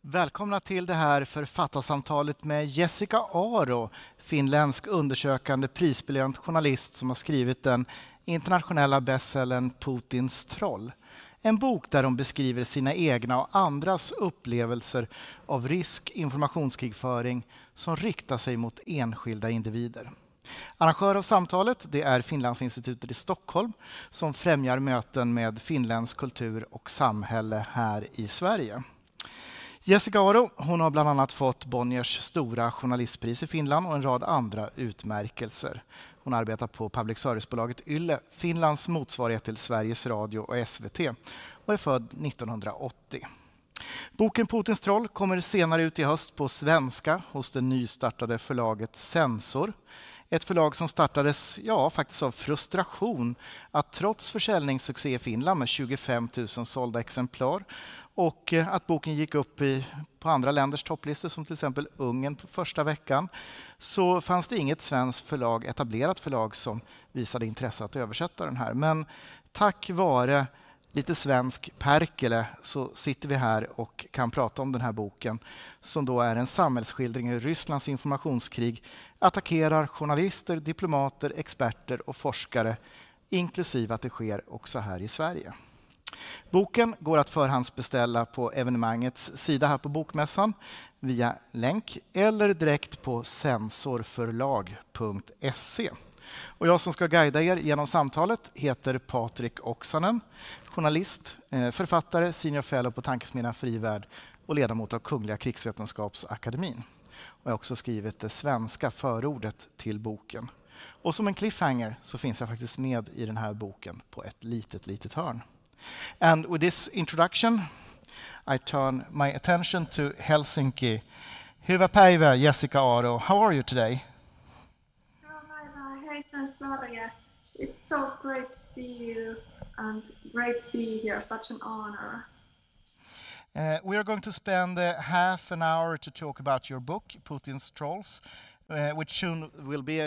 Välkomna till det här författarsamtalet med Jessikka Aro, finländsk undersökande prisbelönt journalist som har skrivit den internationella bestsellern Putins Troll. En bok där de beskriver sina egna och andras upplevelser av rysk informationskrigföring som riktar sig mot enskilda individer. Arrangör av samtalet det är Finlandsinstitutet i Stockholm som främjar möten med finländsk kultur och samhälle här i Sverige. Jessikka Aro, hon har bland annat fått Bonniers stora journalistpris i Finland och en rad andra utmärkelser. Hon arbetar på public service-bolaget Yle, Finlands motsvarighet till Sveriges Radio och SVT, och är född 1980. Boken Putins Troll kommer senare ut i höst på svenska hos det nystartade förlaget Sensor. Ett förlag som startades faktiskt av frustration att trots försäljningssuccé i Finland med 25 000 sålda exemplar och att boken gick upp på andra länders topplistor som till exempel Ungern på första veckan, så fanns det inget svenskt förlag, etablerat förlag, som visade intresse att översätta den här. Men tack vare lite svensk perkele så sitter vi här och kan prata om den här boken som då är en samhällsskildring hur Rysslands informationskrig attackerar journalister, diplomater, experter och forskare, inklusive att det sker också här i Sverige. Boken går att förhandsbeställa på evenemangets sida här på bokmässan via länk eller direkt på sensorförlag.se. Och jag som ska guida er genom samtalet heter Patrik Oksanen, journalist, författare, senior fellow på Tankesmedjan Frivärd och ledamot av Kungliga krigsvetenskapsakademin. Och jag har också skrivit det svenska förordet till boken. Och som en cliffhanger så finns jag faktiskt med i den här boken på ett litet hörn. And with this introduction, I turn my attention to Helsinki. Hyvä päivä, Jessikka Aro. How are you today? Hej Sverige. It's so great to see you and great to be here. Such an honor. We are going to spend half an hour to talk about your book, Putins Trolls, which soon will be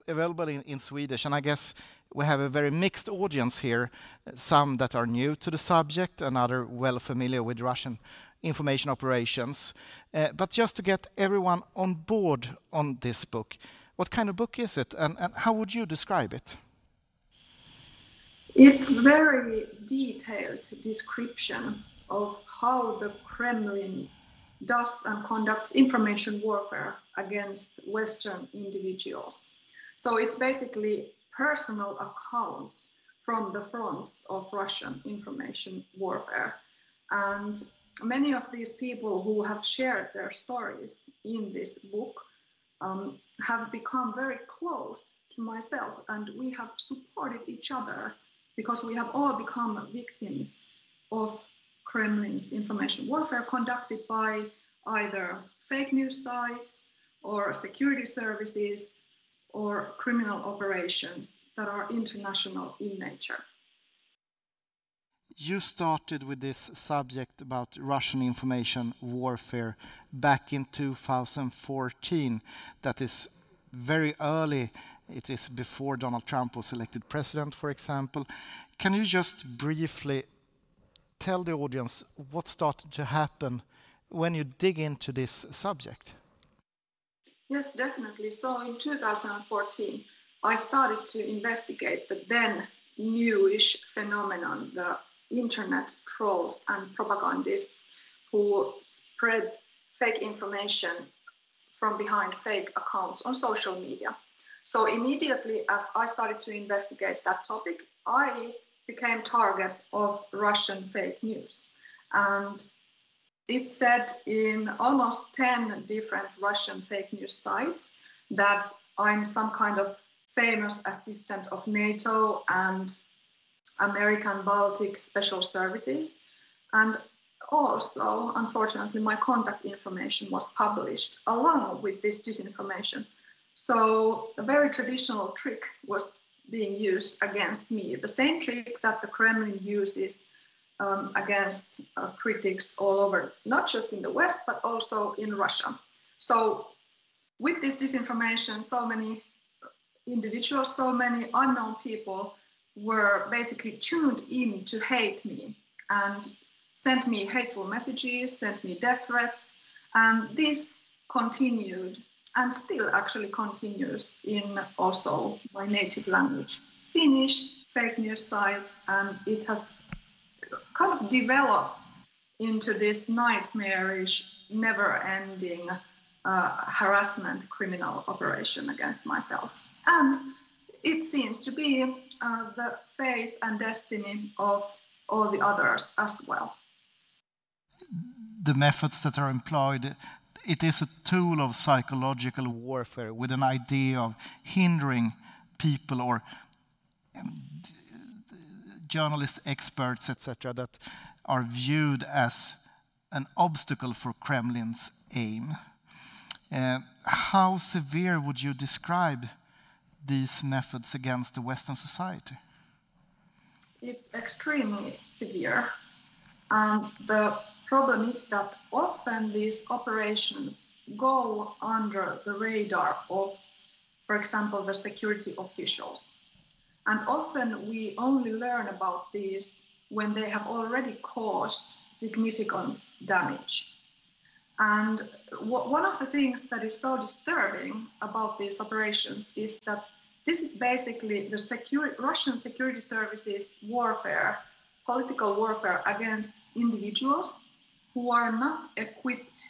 available in Swedish. And I guess we have a very mixed audience here, some that are new to the subject and other well familiar with Russian information operations. But just to get everyone on board on this book, what kind of book is it and how would you describe it? It's very detailed description of how the Kremlin does and conducts information warfare against Western individuals. So it's basically personal accounts from the fronts of Russian information warfare. And many of these people who have shared their stories in this book have become very close to myself, and we have supported each other because we have all become victims of Kremlin's information warfare conducted by either fake news sites or security services or criminal operations that are international in nature. You started with this subject about Russian information warfare back in 2014. That is very early. It is before Donald Trump was elected president, for example. Can you just briefly tell the audience what started to happen when you dig into this subject? Yes, definitely. So in 2014, I started to investigate the then newish phenomenon, the internet trolls and propagandists who spread fake information from behind fake accounts on social media. So immediately as I started to investigate that topic, I became targets of Russian fake news. And it said in almost 10 different Russian fake news sites that I'm some kind of famous assistant of NATO and American Baltic Special Services. And also, unfortunately, my contact information was published along with this disinformation. So a very traditional trick was being used against me, the same trick that the Kremlin uses against critics all over, not just in the West, but also in Russia. So with this disinformation, so many individuals, so many unknown people were basically tuned in to hate me. And sent me hateful messages, sent me death threats, and this continued and still actually continues in also my native language, Finnish, fake news sites, and it has kind of developed into this nightmarish, never-ending harassment criminal operation against myself. And it seems to be the fate and destiny of all the others as well. The methods that are employed, it is a tool of psychological warfare with an idea of hindering people or journalists, experts, etc., that are viewed as an obstacle for Kremlin's aim. How severe would you describe these methods against the Western society? It's extremely severe. And the problem is that often these operations go under the radar of, for example, the security officials. And often we only learn about these when they have already caused significant damage. And one of the things that is so disturbing about these operations is that this is basically the Russian security services warfare, political warfare against individuals who are not equipped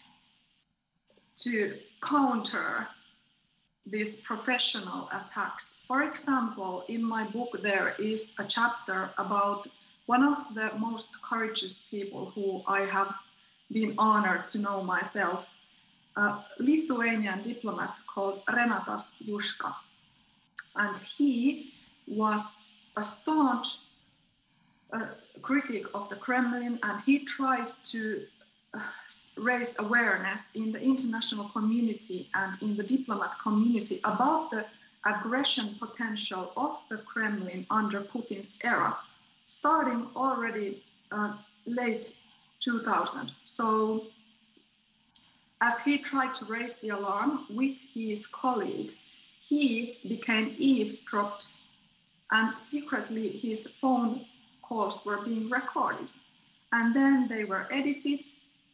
to counter these professional attacks. For example, in my book, there is a chapter about one of the most courageous people who I have been honored to know myself, a Lithuanian diplomat called Renatas Juška. And he was a staunch critic of the Kremlin, and he tried to raise awareness in the international community and in the diplomat community about the aggression potential of the Kremlin under Putin's era, starting already late 2000. So as he tried to raise the alarm with his colleagues, he became eavesdropped, and secretly his phone calls were being recorded. And then they were edited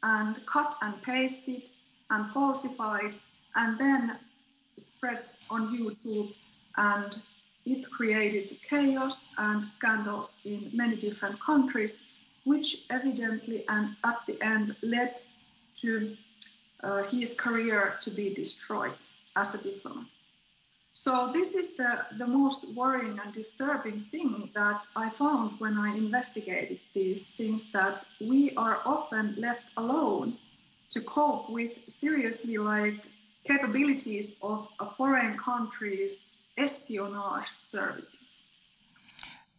and cut and pasted and falsified and then spread on YouTube, and it created chaos and scandals in many different countries, which evidently and at the end led to his career to be destroyed as a diplomat. So this is the most worrying and disturbing thing that I found when I investigated these things, that we are often left alone to cope with seriously capabilities of a foreign country's espionage services.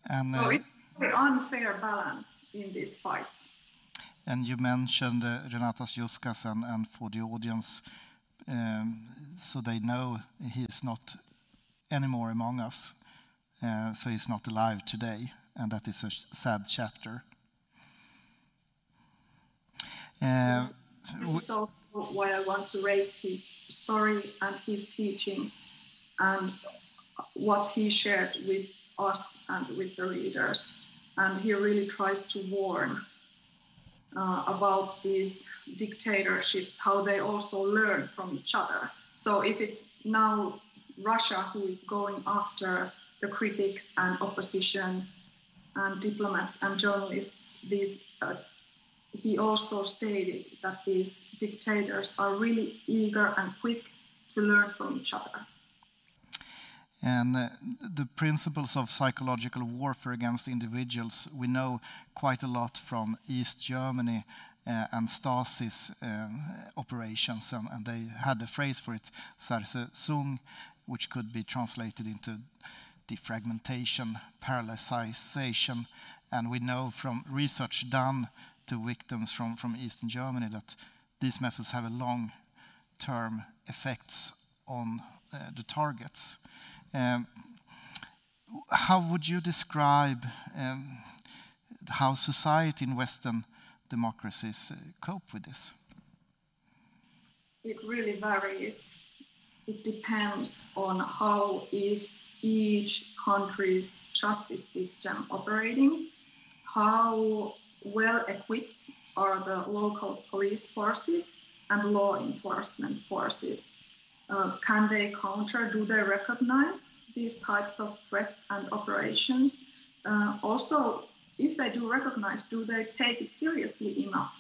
And, so it's an unfair balance in these fights. And you mentioned Renatas Juška, and for the audience, so they know he is not anymore among us, so he's not alive today, and that is a sad chapter. This is also why I want to raise his story and his teachings and what he shared with us and with the readers. And he really tries to warn about these dictatorships, how they also learn from each other. So if it's now Russia who is going after the critics and opposition and diplomats and journalists, he also stated that these dictators are really eager and quick to learn from each other. And the principles of psychological warfare against individuals, we know quite a lot from East Germany and Stasi's operations, and they had a phrase for it, Zersetzung, which could be translated into defragmentation, paralyzation, and we know from research done to victims from Eastern Germany that these methods have a long-term effects on the targets. How would you describe how society in Western democracies cope with this? It really varies. It depends on how is each country's justice system operating, how well equipped are the local police forces and law enforcement forces? Can they counter? Do they recognize these types of threats and operations? Also, if they do recognize, do they take it seriously enough?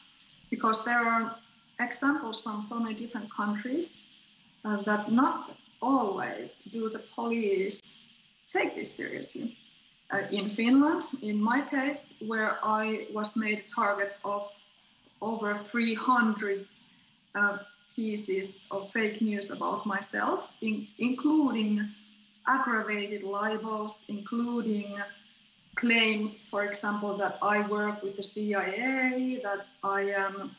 Because there are examples from so many different countries that not always do the police take this seriously. In Finland, in my case, where I was made a target of over 300 pieces of fake news about myself, including aggravated libels, including claims, for example, that I work with the CIA, that I am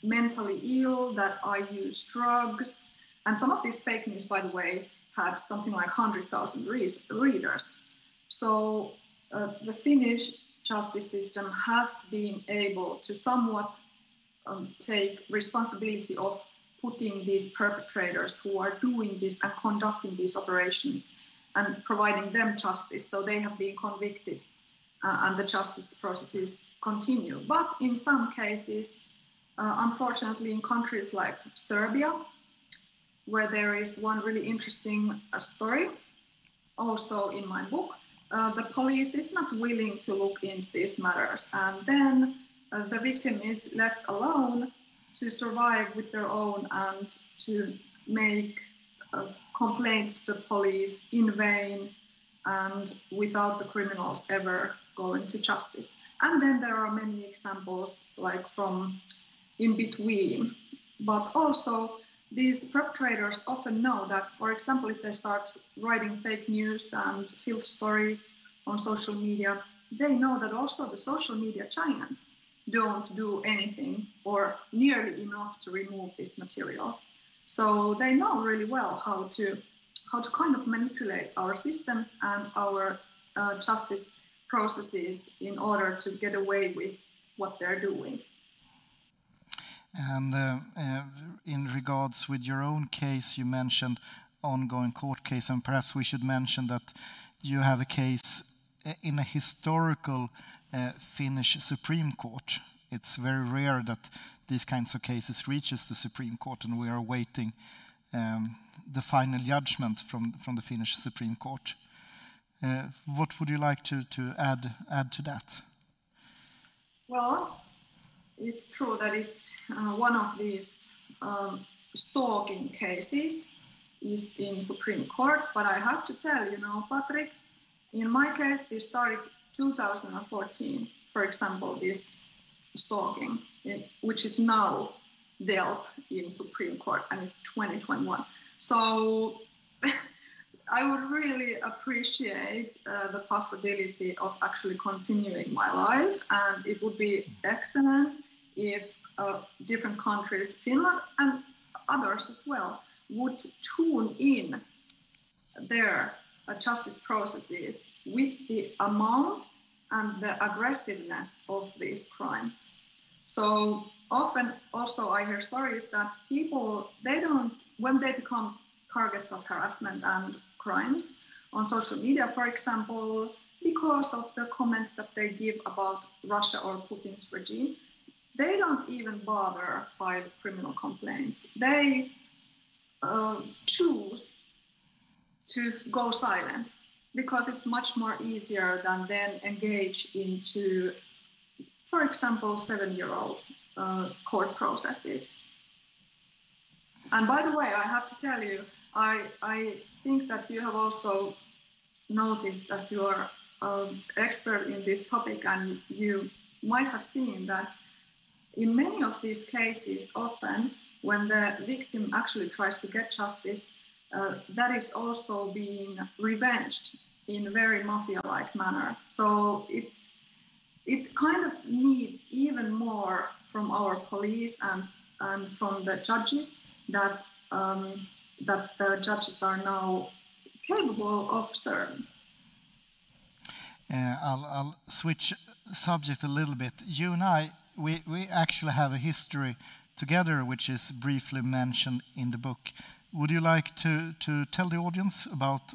mentally ill, that I use drugs. And some of these fake news, by the way, had something like 100,000 readers. So the Finnish justice system has been able to somewhat take responsibility of putting these perpetrators who are doing this and conducting these operations and providing them justice. So they have been convicted and the justice processes continue. But in some cases, unfortunately, in countries like Serbia, where there is one really interesting story, also in my book, the police is not willing to look into these matters. And then the victim is left alone to survive with their own and to make complaints to the police in vain and without the criminals ever going to justice. And then there are many examples like from in between. But also these perpetrators often know that, for example, if they start writing fake news and filth stories on social media, they know that also the social media giants don't do anything or nearly enough to remove this material. So they know really well how to kind of manipulate our systems and our justice processes in order to get away with what they're doing. And in regards with your own case, you mentioned ongoing court case, and perhaps we should mention that you have a case in a historical Finnish Supreme Court. It's very rare that these kinds of cases reaches the Supreme Court, and we are awaiting the final judgment from the Finnish Supreme Court. What would you like to add to that? Well, it's true that it's one of these stalking cases is in Supreme Court, but I have to tell you, Patrik, in my case, this started 2014, for example, this stalking, which is now dealt in Supreme Court, and it's 2021. So I would really appreciate the possibility of actually continuing my life, and it would be excellent if different countries, Finland and others as well, would tune in their justice processes with the amount and the aggressiveness of these crimes. So often also I hear stories that people, when they become targets of harassment and crimes on social media, for example, because of the comments that they give about Russia or Putin's regime, they don't even bother file criminal complaints. They choose to go silent because it's much more easier than then engage into, for example, 7-year-old court processes. And by the way, I have to tell you, I think that you have also noticed, as you are expert in this topic, and you might have seen that in many of these cases, often when the victim actually tries to get justice, that is also being revenged in a very mafia-like manner. So it kind of needs even more from our police and from the judges that the judges are now capable of serving. I'll switch subject a little bit. You and I, we actually have a history together, which is briefly mentioned in the book. Would you like to tell the audience about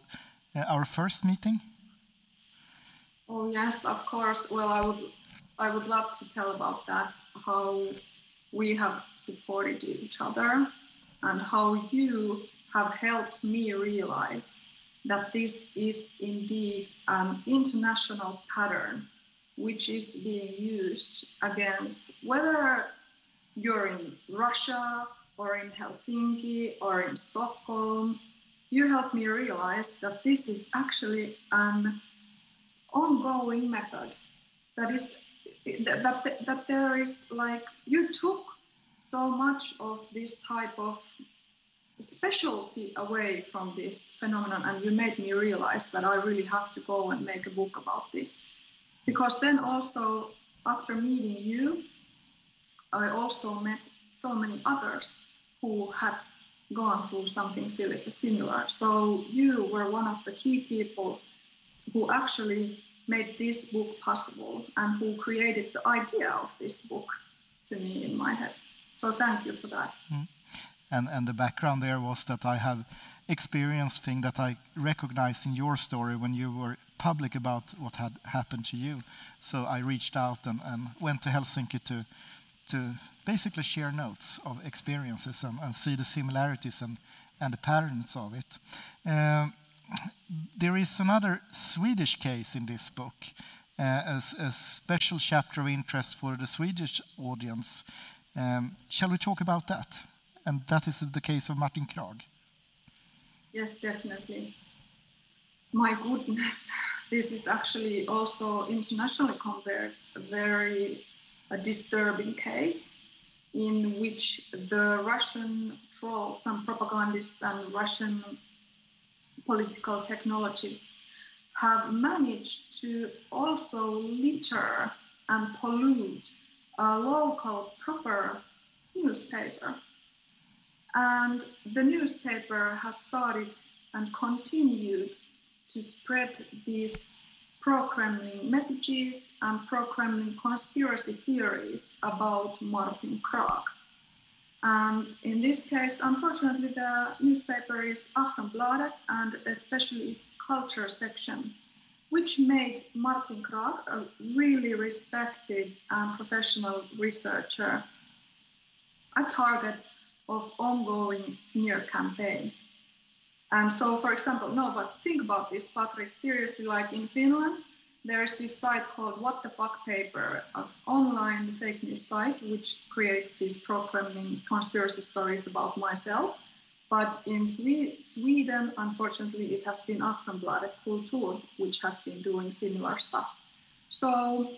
our first meeting? Oh yes, of course. Well, I would love to tell about that, how we have supported each other and how you have helped me realize that this is indeed an international pattern which is being used against, whether you're in Russia or in Helsinki or in Stockholm. You helped me realize that this is actually an ongoing method. That there is, like, you took so much of this type of specialty away from this phenomenon, and you made me realize that I really have to go and make a book about this. Because then also, after meeting you, I also met so many others who had gone through something similar. So you were one of the key people who actually made this book possible and who created the idea of this book to me in my head. So thank you for that. Mm. And the background there was that I have experienced things that I recognized in your story when you were public about what had happened to you. So I reached out and went to Helsinki to basically share notes of experiences and see the similarities and the patterns of it. There is another Swedish case in this book, a special chapter of interest for the Swedish audience. Shall we talk about that? And that is the case of Martin Krag. Yes, definitely. My goodness, this is actually also internationally compared a very disturbing case in which the Russian trolls and propagandists and Russian political technologists have managed to also litter and pollute a local proper newspaper. And the newspaper has started and continued to spread these pro-Kremlin messages and pro-Kremlin conspiracy theories about Martin Krag. And in this case, unfortunately, the newspaper is Aftonbladet, and especially its culture section, which made Martin Krag, a really respected and professional researcher, a target of ongoing smear campaign. And so, for example, think about this, Patrik, seriously, like in Finland, there's this site called What the Fuck Paper, an online fake news site, which creates these pro-Kremlin conspiracy stories about myself. But in Sweden, unfortunately, it has been Aftonbladet Kultur, which has been doing similar stuff. So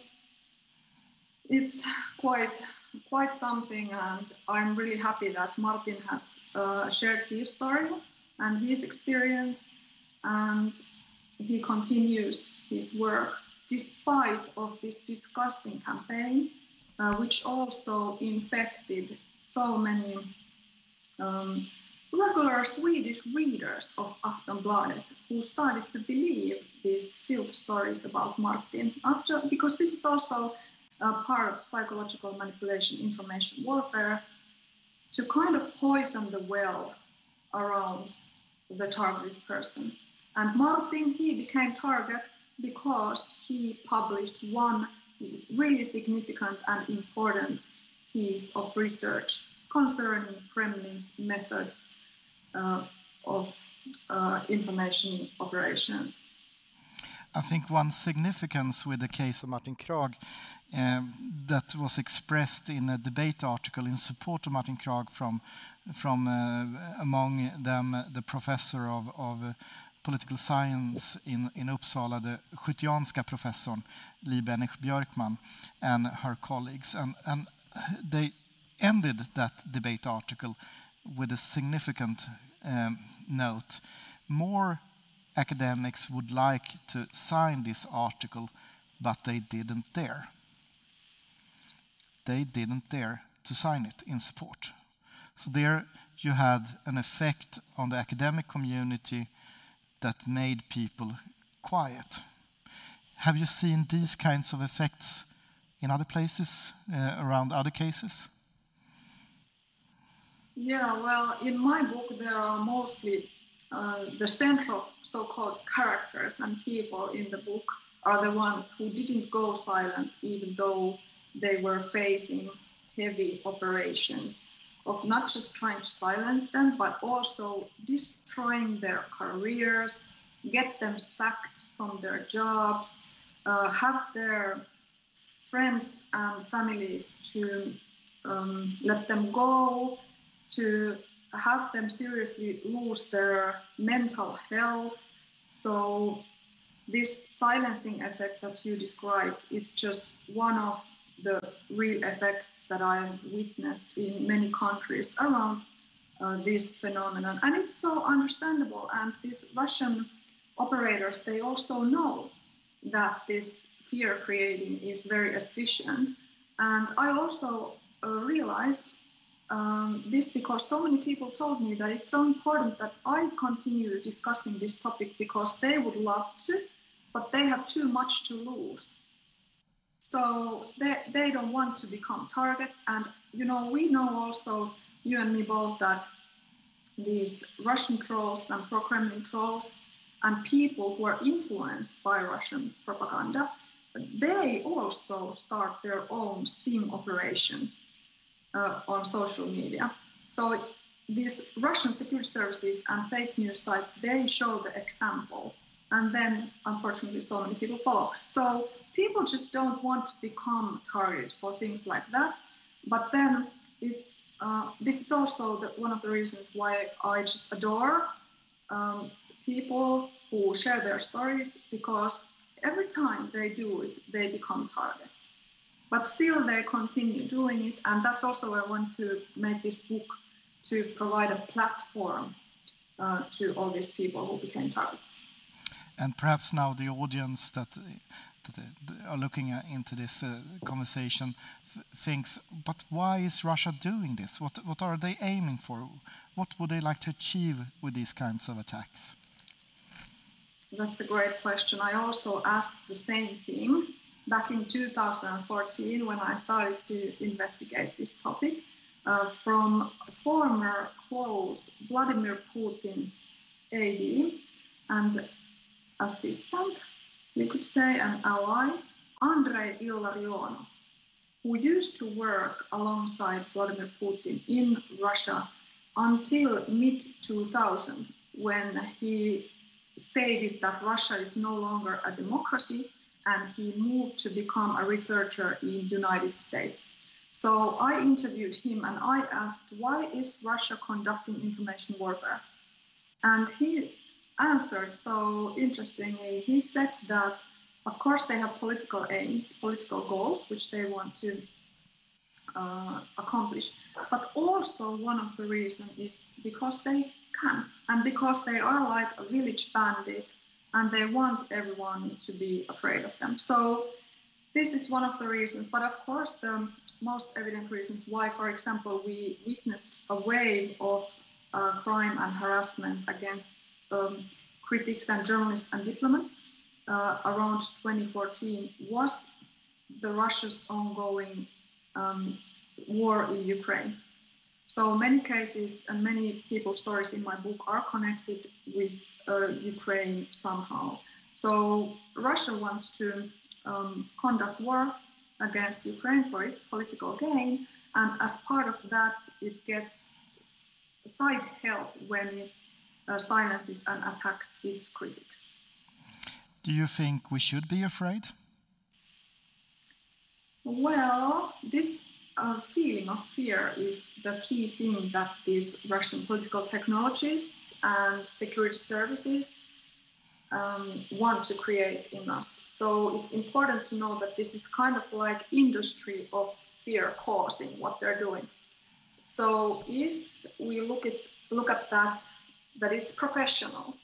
it's quite something, and I'm really happy that Martin has shared his story and his experience, and he continues his work despite of this disgusting campaign, which also infected so many regular Swedish readers of Aftonbladet who started to believe these filth stories about Martin, because this is also part of psychological manipulation, information warfare, to kind of poison the well around the targeted person. And Martin, he became target because he published one really significant and important piece of research concerning Kremlin's methods of information operations. I think one significance with the case of Martin Krag that was expressed in a debate article in support of Martin Krag from among them the professor of political science in Uppsala, the Skyttianska professor Li Björkman, and her colleagues. And they ended that debate article with a significant note. More academics would like to sign this article, but they didn't dare. They didn't dare to sign it in support. So there you had an effect on the academic community that made people quiet. Have you seen these kinds of effects in other places, around other cases? Yeah, well, in my book, there are mostly the central so-called characters and people in the book are the ones who didn't go silent, even though they were facing heavy operations of not just trying to silence them, but also destroying their careers, get them sacked from their jobs, have their friends and families to let them go, to have them seriously lose their mental health. So this silencing effect that you described, it's just one of the real effects that I've witnessed in many countries around this phenomenon. And it's so understandable. And these Russian operators, they also know that this fear creating is very efficient. And I also realized this because so many people told me that it's so important that I continue discussing this topic because they would love to, but they have too much to lose. So they don't want to become targets. And, you know, we know also, you and me both, that these Russian trolls and pro-Kremlin trolls and people who are influenced by Russian propaganda, they also start their own sting operations on social media. So these Russian security services and fake news sites, they show the example. And then, unfortunately, so many people follow. So people just don't want to become targeted for things like that. But then it's this is also one of the reasons why I just adore people who share their stories, because every time they do it, they become targets. But still, they continue doing it. And that's also why I want to make this book, to provide a platform to all these people who became targets. And perhaps now the audience that are looking into this conversation thinks, but why is Russia doing this? What are they aiming for? What would they like to achieve with these kinds of attacks? That's a great question. I also asked the same thing back in 2014 when I started to investigate this topic from former close Vladimir Putin's AD and assistant, we could say, an ally, Andrei Illarionov, who used to work alongside Vladimir Putin in Russia until mid-2000, when he stated that Russia is no longer a democracy, and he moved to become a researcher in the United States. So I interviewed him and I asked, why is Russia conducting information warfare? And he answered so interestingly. He said that, of course, they have political aims, political goals, which they want to accomplish. But also one of the reasons is because they can, and because they are like a village bandit, and they want everyone to be afraid of them. So this is one of the reasons. But of course, the most evident reasons why, for example, we witnessed a wave of crime and harassment against critics and journalists and diplomats around 2014 was the Russia's ongoing war in Ukraine. So many cases and many people's stories in my book are connected with Ukraine somehow. So Russia wants to conduct war against Ukraine for its political gain, and as part of that, it gets side help when it silences and attacks its critics. Do you think we should be afraid? Well, this feeling of fear is the key thing that these Russian political technologists and security services want to create in us. So it's important to know that this is kind of like industry of fear causing what they're doing. So if we look at that it's professional,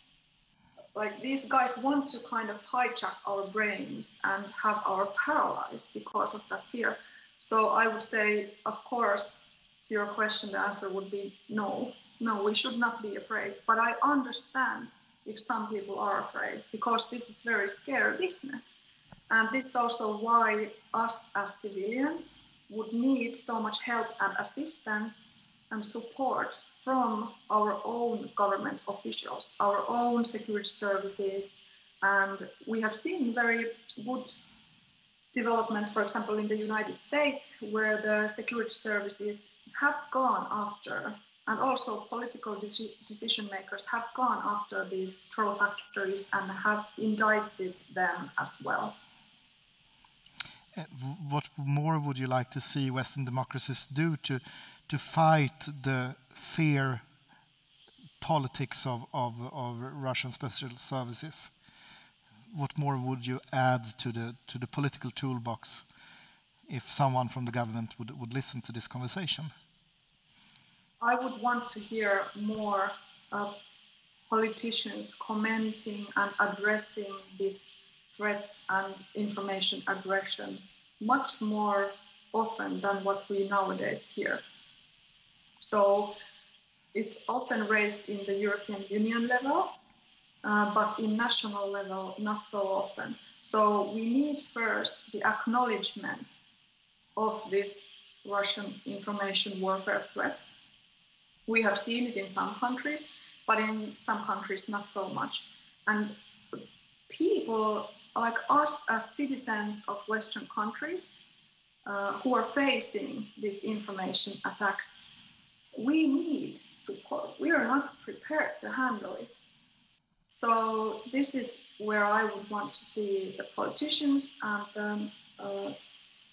like these guys want to kind of hijack our brains and have our paralyzed because of that fear. So I would say, of course, to your question, the answer would be no, we should not be afraid. But I understand if some people are afraid, because this is very scary business. And this is also why us as civilians would need so much help and assistance and support from our own government officials, our own security services, And we have seen very good developments, for example, in the United States, where the security services have gone after, and also political decision makers have gone after these troll factories and have indicted them as well. What more would you like to see Western democracies do to fight the fear politics of Russian special services? What more would you add to the political toolbox if someone from the government would listen to this conversation? I would want to hear more politicians commenting and addressing these threats and information aggression much more often than what we nowadays hear. So it's often raised in the European Union level, but in national level, not so often. So we need first the acknowledgement of this Russian information warfare threat. We have seen it in some countries, but in some countries not so much. And people like us as citizens of Western countries who are facing these information attacks, we need support. We are not prepared to handle it. So this is where I would want to see the politicians and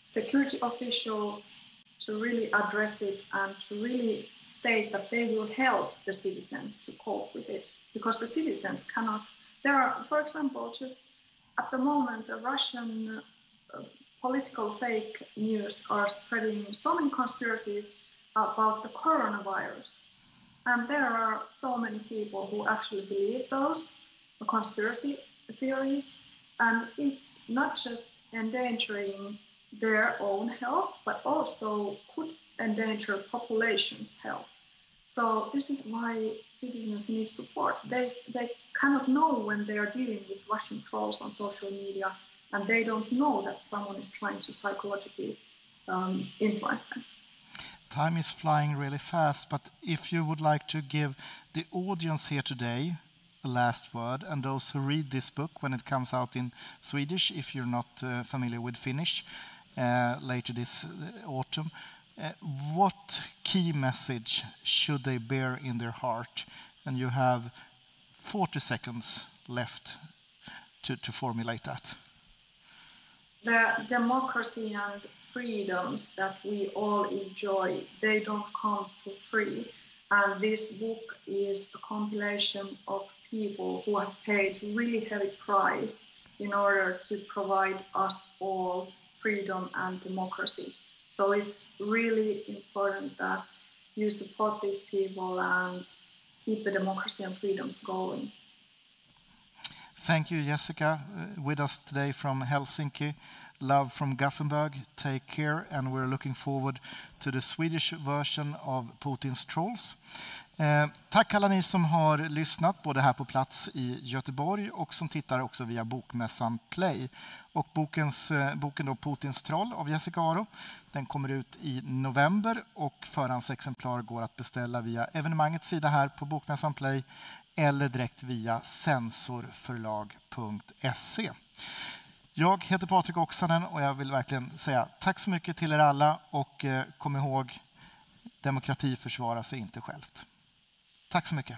security officials to really address it and to really state that they will help the citizens to cope with it, because the citizens cannot. There are, for example, just at the moment, the Russian political fake news are spreading so many conspiracies about the coronavirus. And there are so many people who actually believe those conspiracy theories. And it's not just endangering their own health, but also could endanger population's health. So this is why citizens need support. They cannot know when they are dealing with Russian trolls on social media, and they don't know that someone is trying to psychologically influence them. Time is flying really fast, but if you would like to give the audience here today a last word, and those who read this book when it comes out in Swedish, if you're not familiar with Finnish, later this autumn, what key message should they bear in their heart? And you have 40 seconds left to formulate that. The democracy and freedoms that we all enjoy, they don't come for free. And this book is a compilation of people who have paid really heavy price in order to provide us all freedom and democracy. So it's really important that you support these people and keep the democracy and freedoms going. Thank you, Jessikka, with us today from Helsinki. Love from Gothenburg. Take care, and we're looking forward to the Swedish version of Putins Trolls. Tack alla ni som har lyssnat, både här på plats i Göteborg och som tittar också via bokmässan Play. Och boken då Putins Troll av Jessikka Aro, den kommer ut i november och förhandsexemplar går att beställa via evenemangets sida här på bokmässan Play eller direkt via sensorförlag.se. Jag heter Patrik Oksanen och jag vill verkligen säga tack så mycket till er alla, och kom ihåg, demokrati försvarar sig inte självt. Tack så mycket.